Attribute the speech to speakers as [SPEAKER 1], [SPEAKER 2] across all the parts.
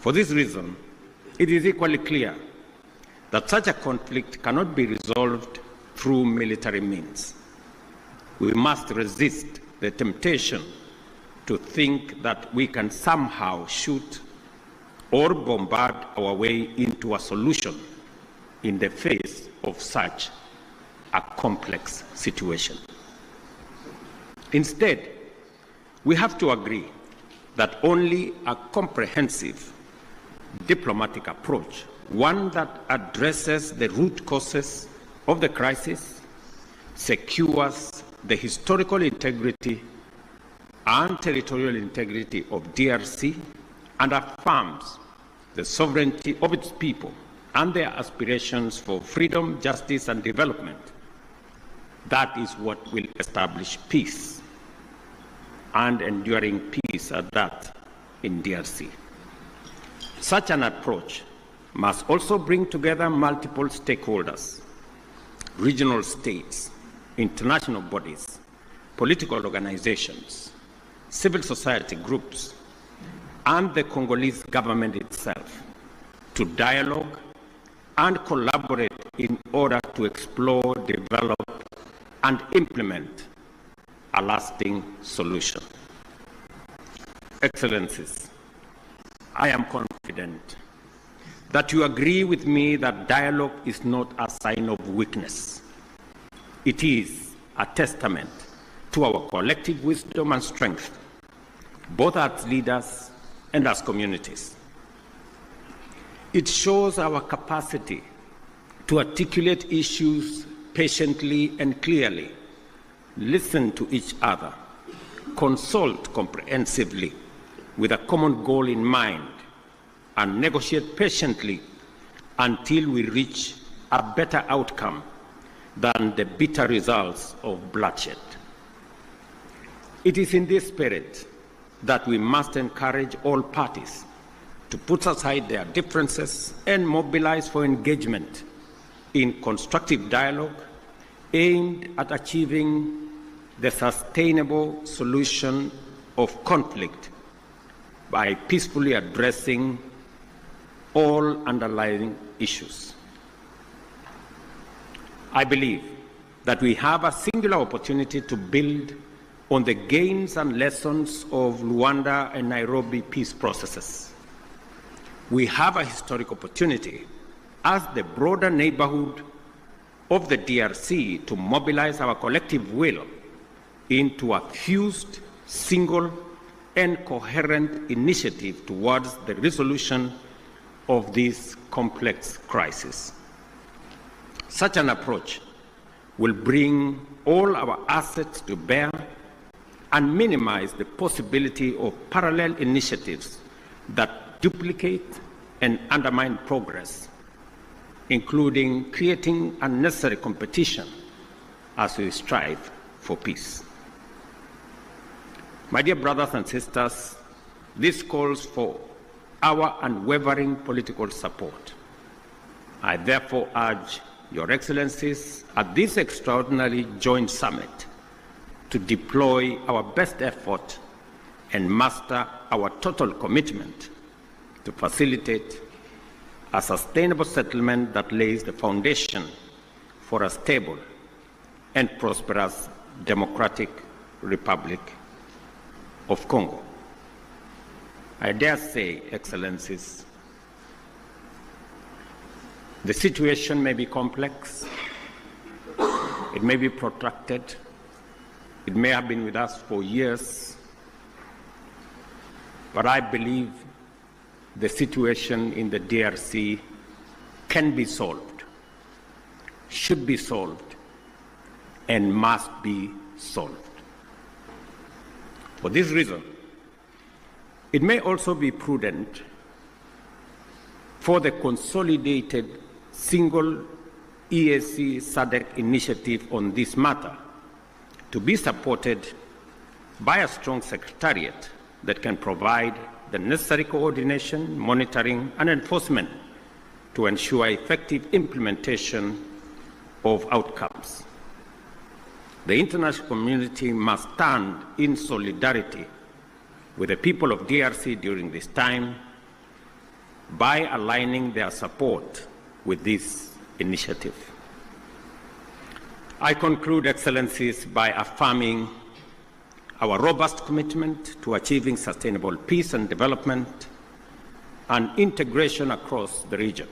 [SPEAKER 1] For this reason, it is equally clear that such a conflict cannot be resolved through military means. We must resist the temptation to think that we can somehow shoot or bombard our way into a solution in the face of such a complex situation. Instead, we have to agree that only a comprehensive diplomatic approach, one that addresses the root causes of the crisis, secures the historical integrity and territorial integrity of DRC, and affirms the sovereignty of its people and their aspirations for freedom, justice, and development. That is what will establish peace, and enduring peace at that, in DRC. Such an approach must also bring together multiple stakeholders, regional states, international bodies, political organizations, civil society groups, and the Congolese government itself to dialogue and collaborate in order to explore, develop, and implement a lasting solution. Excellencies, I am confident that you agree with me that dialogue is not a sign of weakness. It is a testament to our collective wisdom and strength, both as leaders and as communities. It shows our capacity to articulate issues patiently and clearly, listen to each other, consult comprehensively with a common goal in mind, and negotiate patiently until we reach a better outcome than the bitter results of bloodshed. It is in this spirit that we must encourage all parties to put aside their differences and mobilize for engagement in constructive dialogue aimed at achieving the sustainable solution of conflict by peacefully addressing all underlying issues. I believe that we have a singular opportunity to build on the gains and lessons of Luanda and Nairobi peace processes. We have a historic opportunity as the broader neighborhood of the DRC to mobilize our collective will into a fused, single, and coherent initiative towards the resolution of this complex crisis. Such an approach will bring all our assets to bear and minimize the possibility of parallel initiatives that duplicate and undermine progress, including creating unnecessary competition as we strive for peace. My dear brothers and sisters, this calls for our unwavering political support. I therefore urge Your Excellencies at this extraordinary joint summit to deploy our best effort and muster our total commitment to facilitate a sustainable settlement that lays the foundation for a stable and prosperous democratic Republic of Congo. I dare say, Excellencies, the situation may be complex, it may be protracted, it may have been with us for years, but I believe the situation in the DRC can be solved, should be solved, and must be solved. For this reason, it may also be prudent for the consolidated single EAC SADC initiative on this matter to be supported by a strong secretariat that can provide the necessary coordination, monitoring, and enforcement to ensure effective implementation of outcomes. The international community must stand in solidarity with the people of DRC during this time by aligning their support with this initiative. I conclude, Excellencies, by affirming our robust commitment to achieving sustainable peace and development and integration across the region.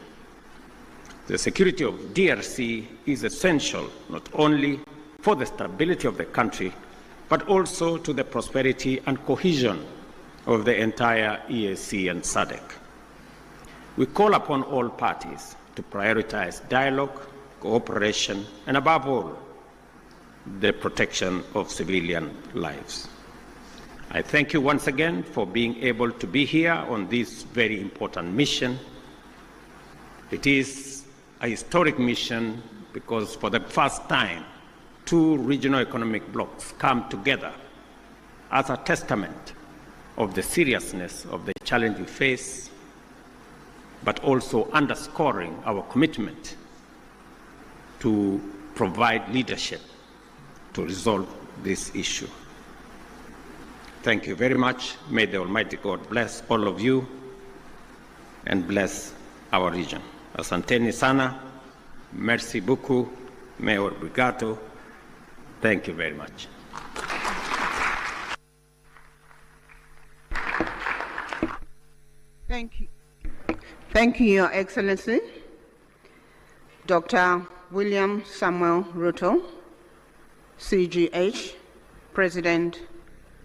[SPEAKER 1] The security of DRC is essential not only for the stability of the country, but also to the prosperity and cohesion of the entire EAC and SADC. We call upon all parties to prioritize dialogue, cooperation, and above all, the protection of civilian lives. I thank you once again for being able to be here on this very important mission. It is a historic mission because for the first time, two regional economic blocs come together as a testament of the seriousness of the challenge we face, but also underscoring our commitment to provide leadership to resolve this issue. Thank you very much. May the Almighty God bless all of you and bless our region. Asanteni sana, merci beaucoup, Mayor Brigato. Thank you very much.
[SPEAKER 2] Thank you. Thank you, Your Excellency. Dr. William Samuel Ruto, CGH, President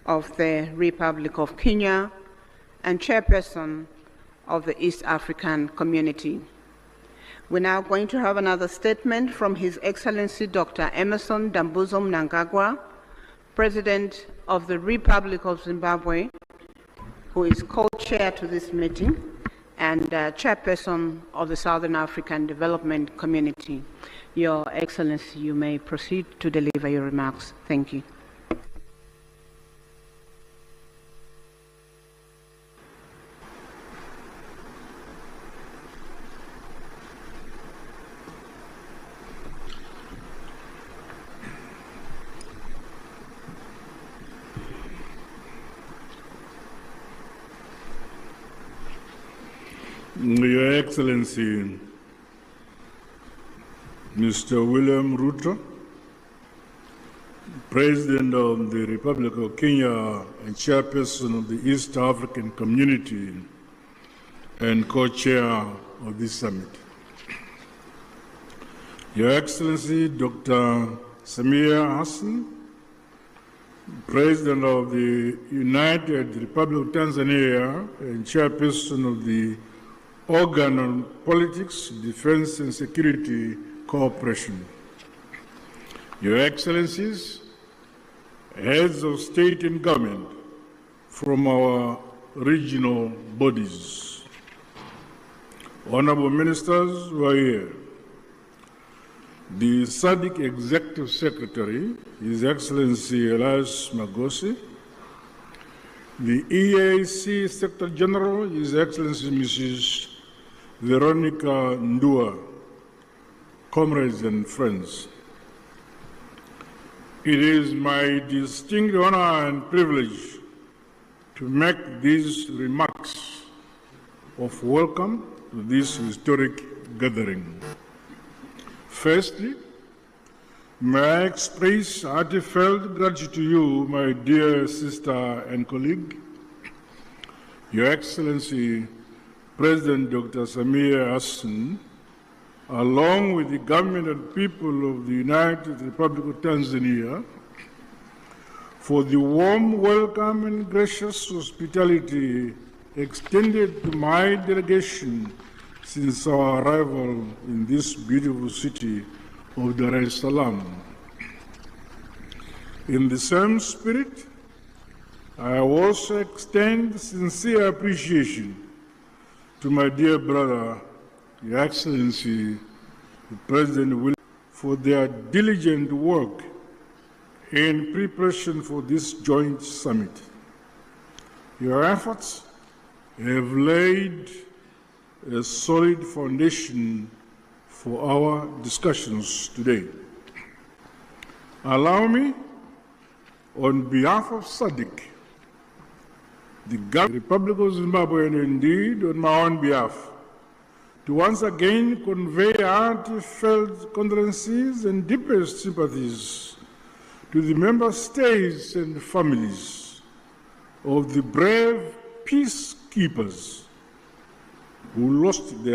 [SPEAKER 2] of the Republic of Kenya and Chairperson of the East African Community. We're now going to have another statement from His Excellency Dr. Emerson Dambuzo Mnangagwa, President of the Republic of Zimbabwe, who is co-chair to this meeting and chairperson of the Southern African Development Community. Your Excellency, you may proceed to deliver your remarks. Thank you.
[SPEAKER 3] Your Excellency, Mr. William Ruto, President of the Republic of Kenya and Chairperson of the East African Community and co-chair of this summit. Your Excellency, Dr. Samia Hassan, President of the United Republic of Tanzania and Chairperson of the Organ on Politics, Defense and Security Cooperation. Your Excellencies, heads of state and government from our regional bodies, honorable ministers who are here, the SADC Executive Secretary, His Excellency Elias Magosi, the EAC Secretary General, His Excellency Mrs. Veronica Ndua, comrades and friends. It is my distinct honor and privilege to make these remarks of welcome to this historic gathering. Firstly, may I express heartfelt gratitude to you, my dear sister and colleague, Your Excellency, President Dr. Samia Hassan, along with the government and people of the United Republic of Tanzania, for the warm welcome and gracious hospitality extended to my delegation since our arrival in this beautiful city of Dar es Salaam. In the same spirit, I also extend sincere appreciation to my dear brother, Your Excellency, President William, for their diligent work in preparation for this joint summit. Your efforts have laid a solid foundation for our discussions today. Allow me, on behalf of SADC, the Republic of Zimbabwe, and indeed on my own behalf, to once again convey heartfelt condolences and deepest sympathies to the member states and families of the brave peacekeepers who lost their